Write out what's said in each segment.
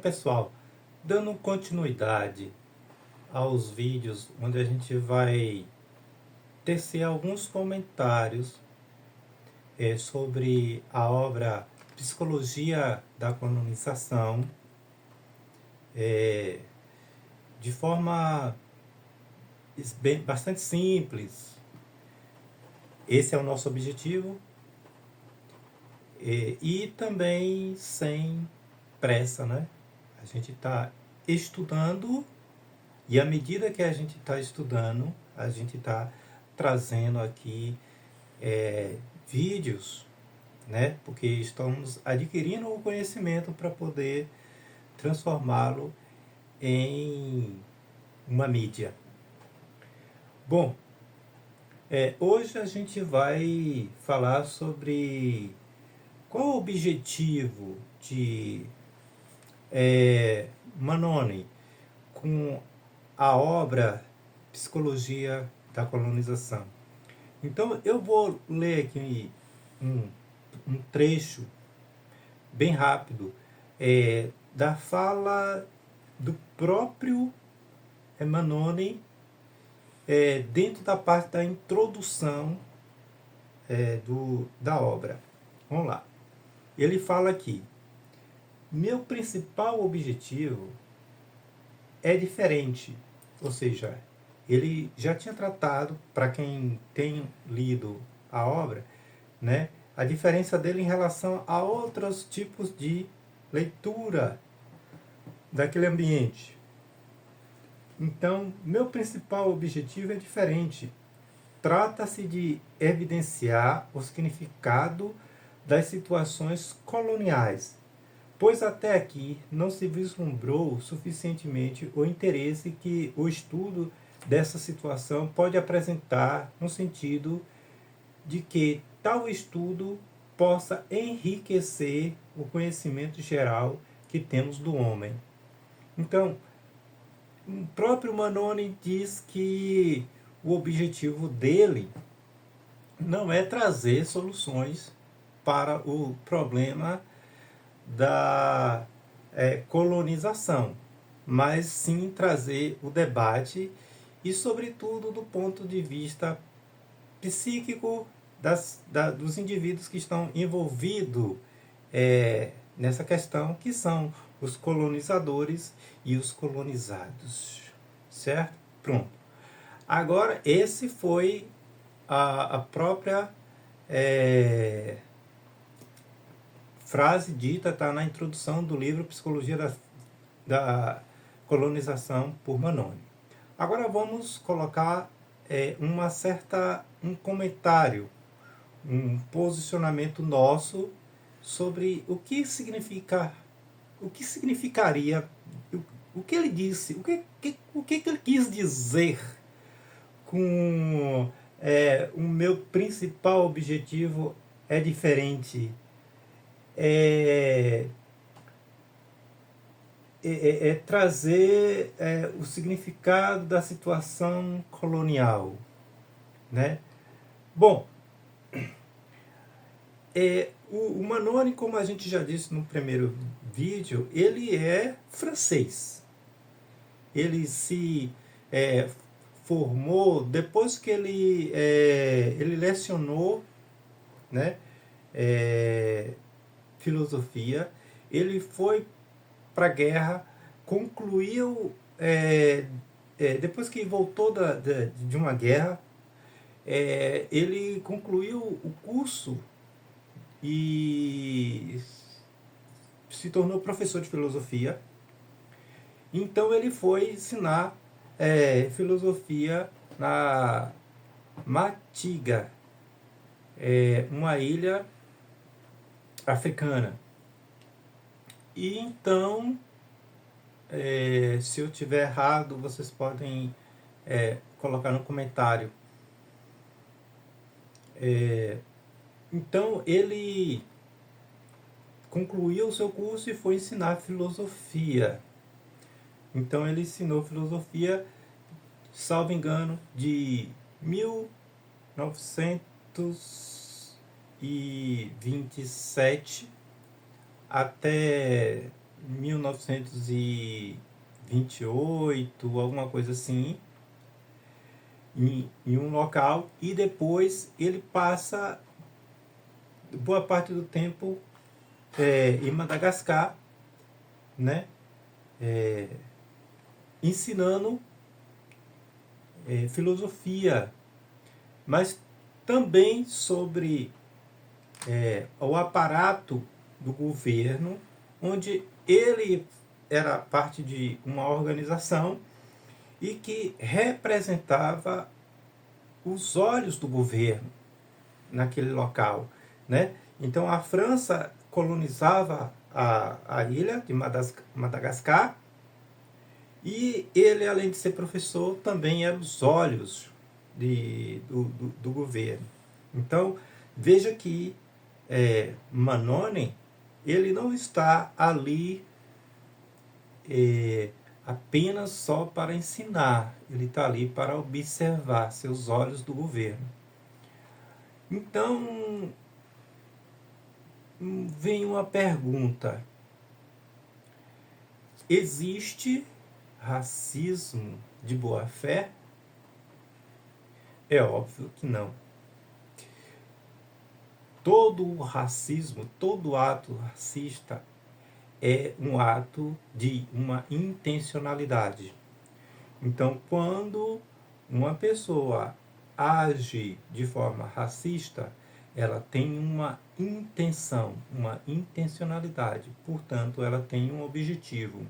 pessoal, dando continuidade aos vídeos onde a gente vai tecer alguns comentários sobre a obra Psicologia da Colonização, de forma bastante simples. Esse é o nosso objetivo, e também sem pressa, né? A gente está estudando e à medida que a gente está estudando, a gente está trazendo aqui vídeos, né? Porque estamos adquirindo o conhecimento para poder transformá-lo em uma mídia. Bom, hoje a gente vai falar sobre qual o objetivo de Manoni com a obra Psicologia da Colonização. Então eu vou ler aqui um trecho bem rápido da fala do próprio Manoni dentro da parte da introdução da obra. Vamos lá. Ele fala aqui: meu principal objetivo é diferente, ou seja, ele já tinha tratado, para quem tem lido a obra, né, a diferença dele em relação a outros tipos de leitura daquele ambiente. Então, meu principal objetivo é diferente. Trata-se de evidenciar o significado das situações coloniais, pois até aqui não se vislumbrou suficientemente o interesse que o estudo dessa situação pode apresentar, no sentido de que tal estudo possa enriquecer o conhecimento geral que temos do homem. Então, o próprio Manoni diz que o objetivo dele não é trazer soluções para o problema da colonização, mas sim trazer o debate e, sobretudo, do ponto de vista psíquico dos indivíduos que estão envolvidos nessa questão, que são os colonizadores e os colonizados. Certo? Pronto. Agora, esse foi a própria frase dita, está na introdução do livro Psicologia da Colonização por Manoni. Agora vamos colocar um comentário, um posicionamento nosso sobre o que significaria, o que ele disse, o que ele quis dizer com o meu principal objetivo é diferente. Trazer o significado da situação colonial, né? Bom, o Manoni, como a gente já disse no primeiro vídeo, ele é francês. Ele se formou depois que ele lecionou, né, filosofia. Ele foi para a guerra, concluiu, depois que voltou de uma guerra, ele concluiu o curso e se tornou professor de filosofia. Então ele foi ensinar filosofia na Matiga, uma ilha africana. E então, se eu tiver errado, vocês podem colocar no comentário. Então ele concluiu o seu curso e foi ensinar filosofia. Então ele ensinou filosofia, salvo engano, de 1927 até 1928, alguma coisa assim, em um local, e depois ele passa boa parte do tempo em Madagascar, né, ensinando filosofia, mas também sobre o aparato do governo, onde ele era parte de uma organização e que representava os olhos do governo naquele local, né? Então a França colonizava a ilha de Madagascar e ele, além de ser professor, também era os olhos do governo. Então veja que Mannone, ele não está ali apenas só para ensinar, ele está ali para observar seus olhos do governo. Então, vem uma pergunta: existe racismo de boa fé? É óbvio que não. Todo o racismo, todo ato racista é um ato de uma intencionalidade. Então, quando uma pessoa age de forma racista, ela tem uma intenção, uma intencionalidade, portanto, ela tem um objetivo.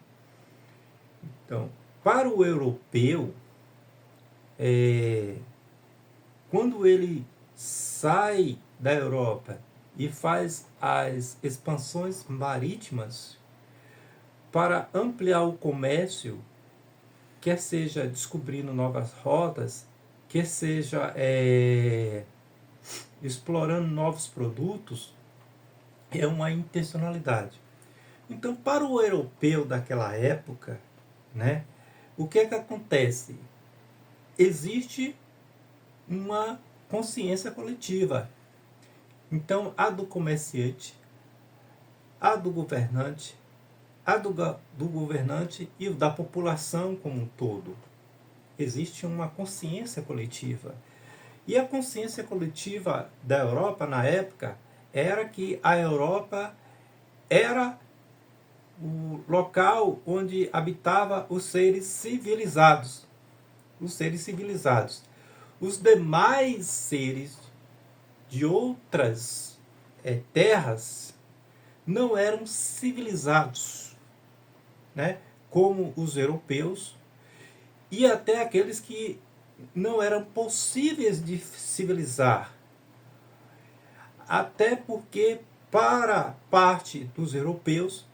Então, para o europeu, quando ele sai da Europa e faz as expansões marítimas para ampliar o comércio, quer seja descobrindo novas rotas, quer seja explorando novos produtos, é uma intencionalidade. Então, para o europeu daquela época, né, o que é que acontece? Existe uma consciência coletiva. Então, a do comerciante, a do governante, a do governante e da população como um todo. Existe uma consciência coletiva. E a consciência coletiva da Europa, na época, era que a Europa era o local onde habitava os seres civilizados. Os seres civilizados. Os demais seres de outras terras não eram civilizados, né? Como os europeus e até aqueles que não eram possíveis de civilizar. Até porque, para parte dos europeus,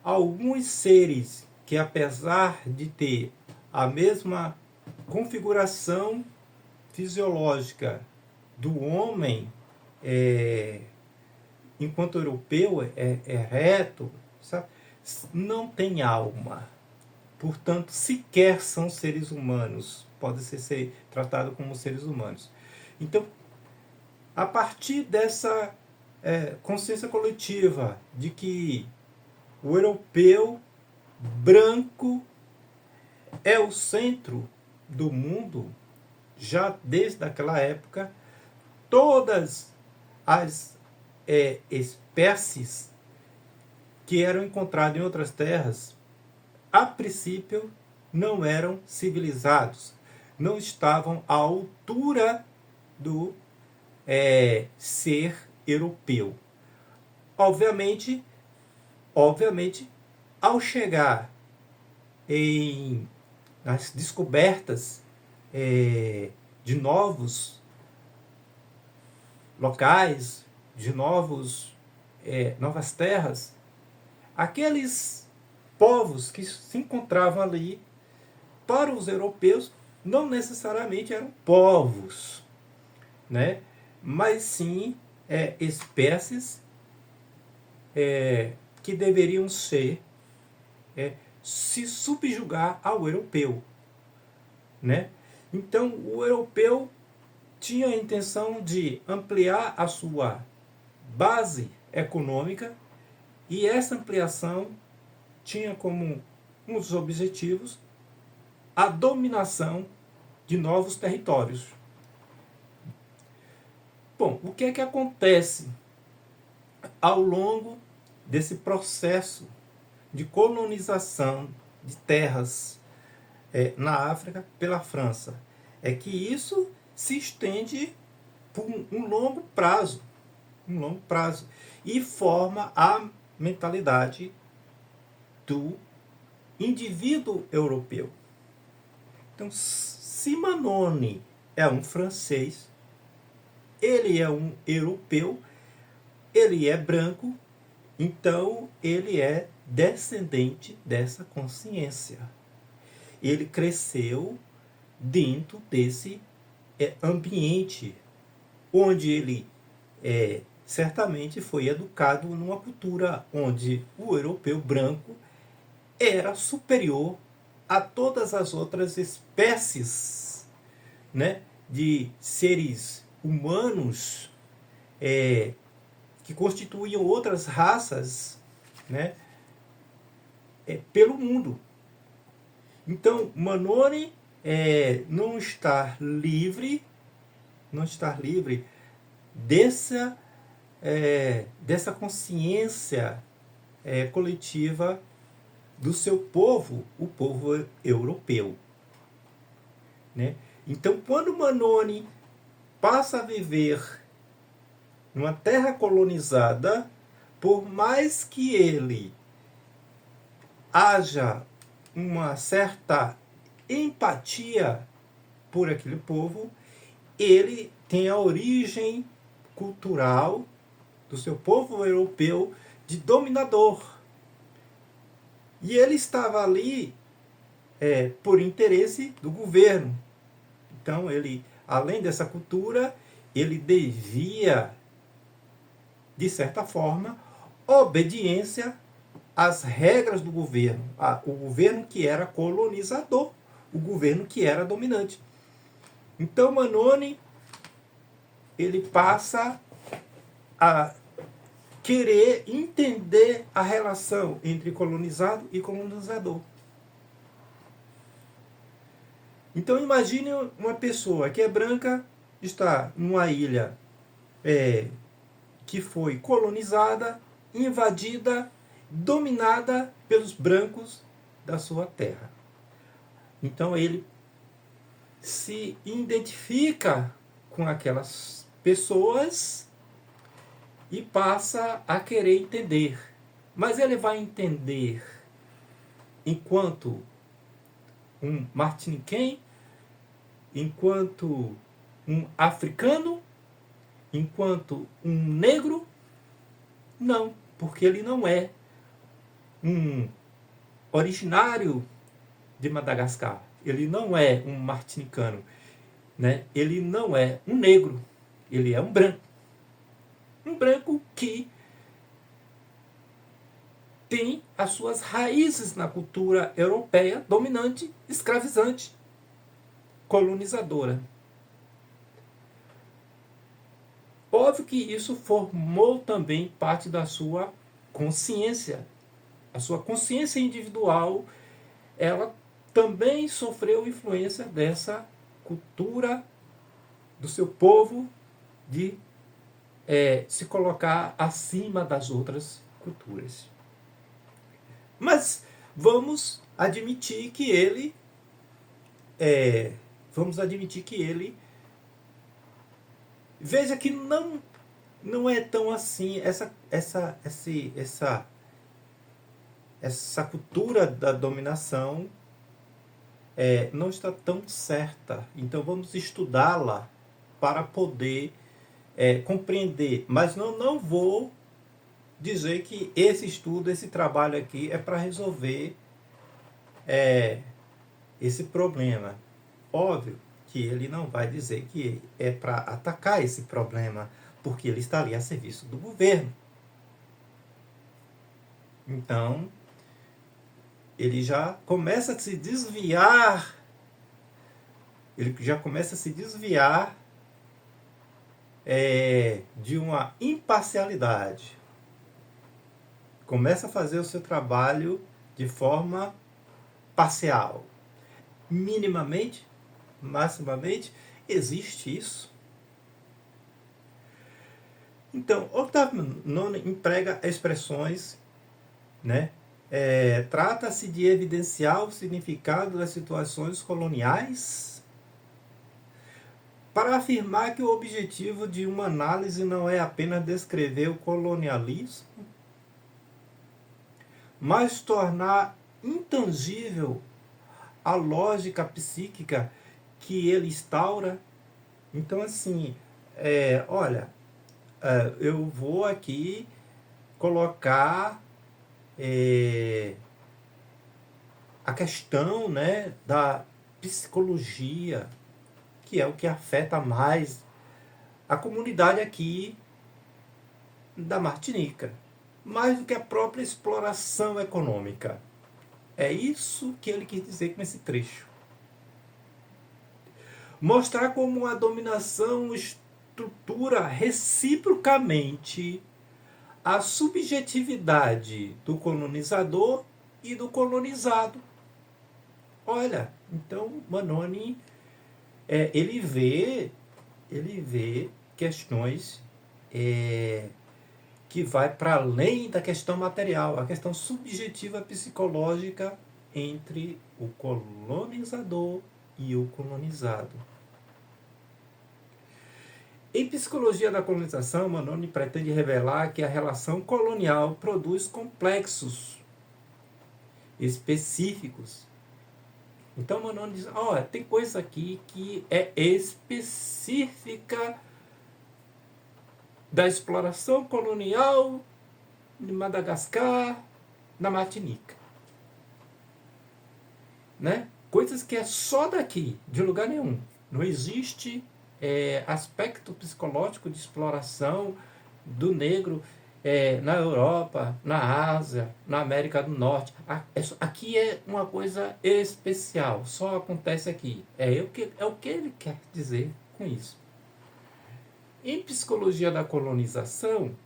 alguns seres que, apesar de ter a mesma configuração fisiológica do homem, enquanto europeu é reto, sabe? Não tem alma. Portanto, sequer são seres humanos. Podem ser tratados como seres humanos. Então, a partir dessa consciência coletiva de que o europeu branco é o centro do mundo, já desde aquela época, todas as espécies que eram encontradas em outras terras, a princípio, não eram civilizados, não estavam à altura do ser europeu. Obviamente, ao chegar nas descobertas de novos locais, de novas terras, aqueles povos que se encontravam ali, para os europeus, não necessariamente eram povos, né? Mas sim espécies que deveriam se subjugar ao europeu, né? Então, o europeu tinha a intenção de ampliar a sua base econômica e essa ampliação tinha como um dos objetivos a dominação de novos territórios. Bom, o que é que acontece ao longo desse processo de colonização de terras na África pela França? É que isso se estende por um longo prazo, e forma a mentalidade do indivíduo europeu. Então, Simenon é um francês, ele é um europeu, ele é branco, então ele é descendente dessa consciência. Ele cresceu dentro desse ambiente, onde ele certamente foi educado numa cultura onde o europeu branco era superior a todas as outras espécies, né, de seres humanos que constituíam outras raças, né, pelo mundo. Então, Manone não estar livre dessa consciência coletiva do seu povo, o povo europeu, né? Então, quando Manone passa a viver numa terra colonizada, por mais que ele haja uma certa empatia por aquele povo, ele tem a origem cultural do seu povo europeu de dominador. E ele estava ali por interesse do governo. Então, ele, além dessa cultura, ele devia, de certa forma, obediência às regras do governo. O governo que era colonizador, o governo que era dominante. Então, Manone, ele passa a querer entender a relação entre colonizado e colonizador. Então imagine uma pessoa que é branca, está numa ilha que foi colonizada, invadida, dominada pelos brancos da sua terra. Então ele se identifica com aquelas pessoas e passa a querer entender. Mas ele vai entender enquanto um martiniquém, enquanto um africano, enquanto um negro? Não, porque ele não é um originário de Madagascar. Ele não é um martinicano, né? Ele não é um negro, ele é um branco. Um branco que tem as suas raízes na cultura europeia dominante, escravizante, colonizadora. Óbvio que isso formou também parte da sua consciência. A sua consciência individual, ela também sofreu influência dessa cultura do seu povo de se colocar acima das outras culturas. Mas vamos admitir que ele veja que não é tão assim essa cultura da dominação não está tão certa. Então vamos estudá-la para poder compreender. Mas não vou dizer que esse estudo, esse trabalho aqui é para resolver esse problema. Óbvio que ele não vai dizer que é para atacar esse problema, porque ele está ali a serviço do governo. Então, ele já começa a se desviar, de uma imparcialidade. Começa a fazer o seu trabalho de forma parcial. Minimamente, maximamente, existe isso. Então, Octavio None emprega expressões, né? Trata-se de evidenciar o significado das situações coloniais para afirmar que o objetivo de uma análise não é apenas descrever o colonialismo, mas tornar intangível a lógica psíquica que ele instaura. Então, assim, olha, eu vou aqui colocar a questão, né, da psicologia, que é o que afeta mais a comunidade aqui da Martinica, mais do que a própria exploração econômica. É isso que ele quis dizer com esse trecho. Mostrar como a dominação estrutura reciprocamente a subjetividade do colonizador e do colonizado. Olha, então Manoni ele vê questões que vai para além da questão material, a questão subjetiva psicológica entre o colonizador e o colonizado. Em Psicologia da Colonização, Manoni pretende revelar que a relação colonial produz complexos específicos. Então Manoni diz, tem coisa aqui que é específica da exploração colonial de Madagascar, na Martinica. Né? Coisas que é só daqui, de lugar nenhum. Não existe aspecto psicológico de exploração do negro na Europa, na Ásia, na América do Norte. Aqui é uma coisa especial, só acontece aqui. É o que ele quer dizer com isso. Em Psicologia da Colonização,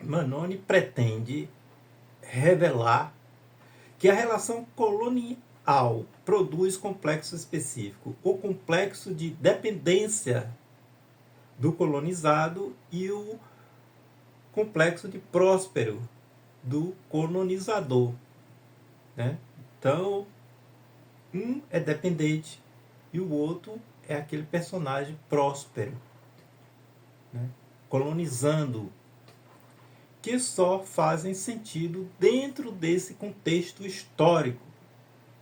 Manoni pretende revelar que a relação colonial produz complexo específico, o complexo de dependência do colonizado e o complexo de próspero do colonizador. Né? Então, um é dependente e o outro é aquele personagem próspero, né? Colonizando, que só fazem sentido dentro desse contexto histórico.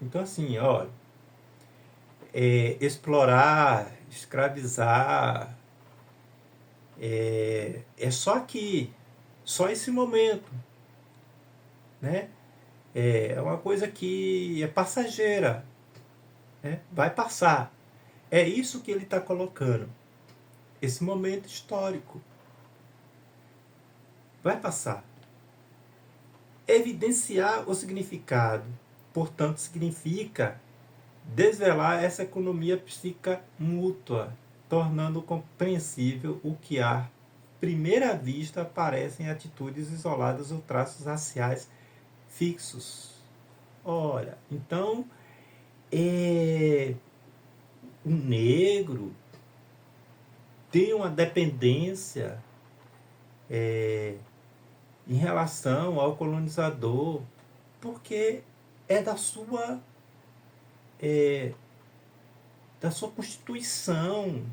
Então, assim, olha, explorar, escravizar, é só aqui, só esse momento, né? É uma coisa que é passageira, né? Vai passar. É isso que ele está colocando, esse momento histórico. Vai passar. Evidenciar o significado, portanto, significa desvelar essa economia psíquica mútua, tornando compreensível o que à primeira vista parecem atitudes isoladas ou traços raciais fixos. Olha, então, o negro tem uma dependência em relação ao colonizador, porque é da sua constituição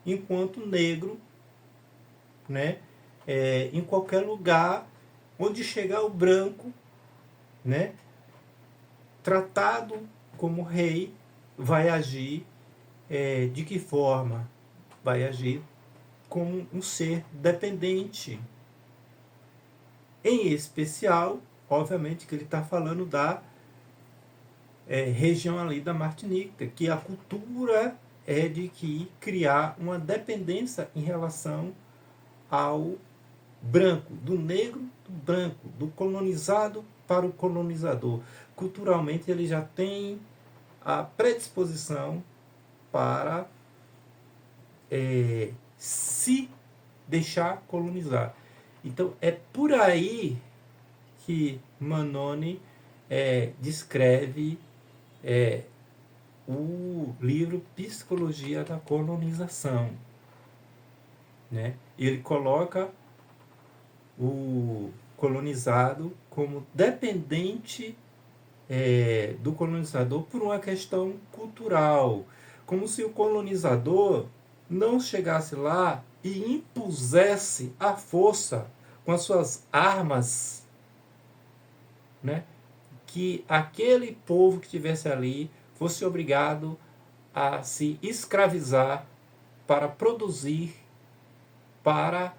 enquanto negro, né? Em qualquer lugar onde chegar o branco, né? Tratado como rei, vai agir de que forma? Vai agir como um ser dependente. Em especial, obviamente que ele está falando da região ali da Martinica, que a cultura é de que criar uma dependência em relação ao branco, do negro do branco, do colonizado para o colonizador. Culturalmente ele já tem a predisposição para se deixar colonizar. Então é por aí que Manoni descreve o livro Psicologia da Colonização, né? Ele coloca o colonizado como dependente do colonizador por uma questão cultural, como se o colonizador não chegasse lá e impusesse à força, com as suas armas, né, que aquele povo que estivesse ali fosse obrigado a se escravizar para produzir para,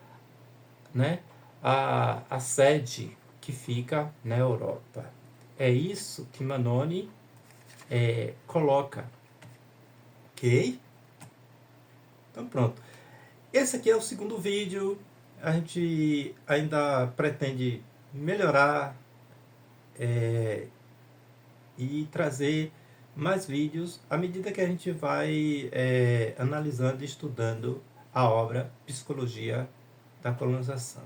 né, a sede que fica na Europa. É isso que Manoni coloca. Ok? Então pronto. Esse aqui é o segundo vídeo. A gente ainda pretende melhorar e trazer mais vídeos à medida que a gente vai analisando e estudando a obra Psicologia da Colonização.